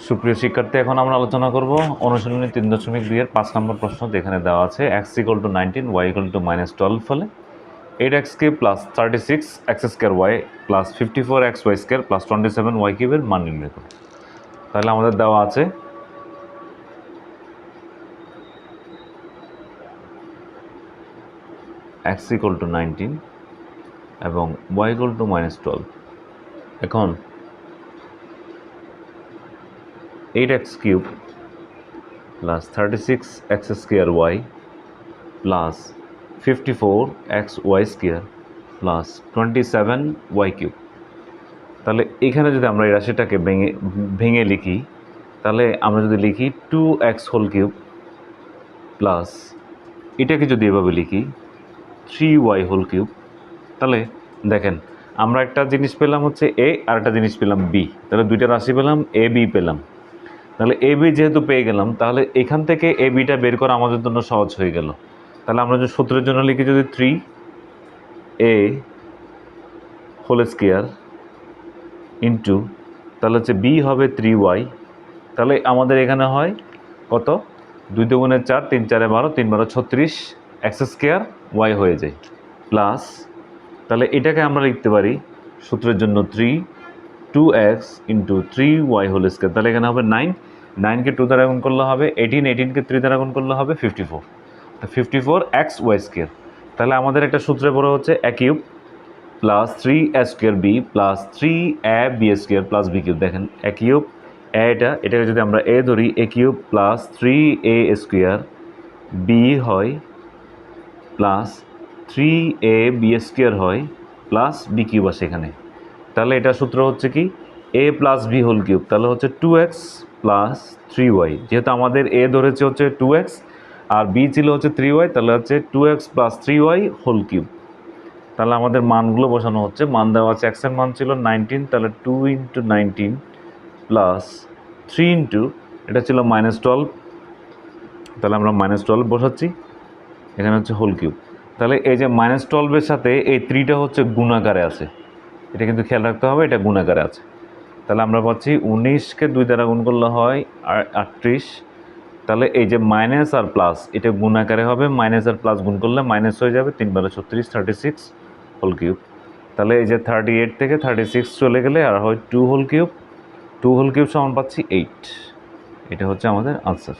সুপ্রিয় শিক্ষার্থী, এখন আমরা আলোচনা করব অনুশীলনী 3.2 এর 5 নম্বর প্রশ্ন। যেখানে দেওয়া আছে x = 19 y = -12 হলে 8x³ + 36x² y + 54xy² + 27y³ এর মান নির্ণয় করো। তাহলে আমাদের দেওয়া আছে x = 19 এবং y = -12। এখন 8x³ + 36x² y + 54xy² + 27y³। তাহলে এখানে যদি আমরা এই রাশিটাকে ভেঙে লিখি, তাহলে আমরা যদি লিখি 2x³ প্লাস এটাকে যদি এভাবে লিখি 3y³, তাহলে দেখেন আমরা একটা জিনিস পেলাম হচ্ছে a আর একটা জিনিস পেলাম b। তাহলে দুইটা রাশি পেলাম, a b পেলাম। তাহলে a b যেহেতু পেয়ে গেলাম, তাহলে এখান থেকে a bটা বের করা আমাদের জন্য সহজ হয়ে গেল। তাহলে আমরা যদি সূত্রের জন্য লিখি, যদি 3a² ইন্টু, তাহলে হচ্ছে b হবে 3y। তাহলে আমাদের এখানে হয় কত, 2 × 4 3 × 4 = 12 3 × 12 = 36 x² y হয়ে যায়। প্লাস তাহলে এটাকে আমরা লিখতে পারি সূত্রের জন্য 2x × 3y²। তাহলে এখানে হবে 9, 9কে 2 দ্বারা গুণ করলে হবে 18, 18কে 3 দ্বারা গুণ করলে হবে 54, 54xy²। তাহলে আমাদের একটা সূত্রে পড়ে হচ্ছে a³ + 3a² b + 3ab² + b³। দেখেন a³ এটাকে যদি আমরা a ধরি, a³ + 3a² b হয় প্লাস 3ab² হয় প্লাস b³ আসে এখানে। তাহলে এটা সূত্র হচ্ছে কি a + b³। তাহলে হচ্ছে 2x + 3y। যেহেতু আমাদের a ধরেছে হচ্ছে 2x আর b ছিল হচ্ছে 3y, তাহলে হচ্ছে 2x + 3y³। তাহলে আমাদের মানগুলো বসানো হচ্ছে। মান দেওয়া আছে, x এর মান ছিল 19, তাহলে 2 × 19 প্লাস 3 × এটা ছিল -12, তাহলে আমরা -12 বসাচ্ছি, এখানে হচ্ছে হোল কিউব। তাহলে এই যে -12-এর সাথে এই 3টা হচ্ছে গুণাকারে আছে, এটা কিন্তু খেয়াল রাখতে হবে, এটা গুণাকারে আছে। তাহলে আমরা পাচ্ছি 19কে 2 দ্বারা গুণ করলে হয় 38। তাহলে এই যে মাইনাস আর প্লাস এটা গুণাকারে হবে, মাইনাস আর প্লাস গুণ করলে মাইনাস হয়ে যাবে, 3 × 36 36 হোল কিউব। তাহলে এই যে 38 থেকে 36 চলে গেলে আর হয় 2 হোল কিউব, 2 হোল কিউব সমান পাচ্ছি 8। এটা হচ্ছে আমাদের আনসার।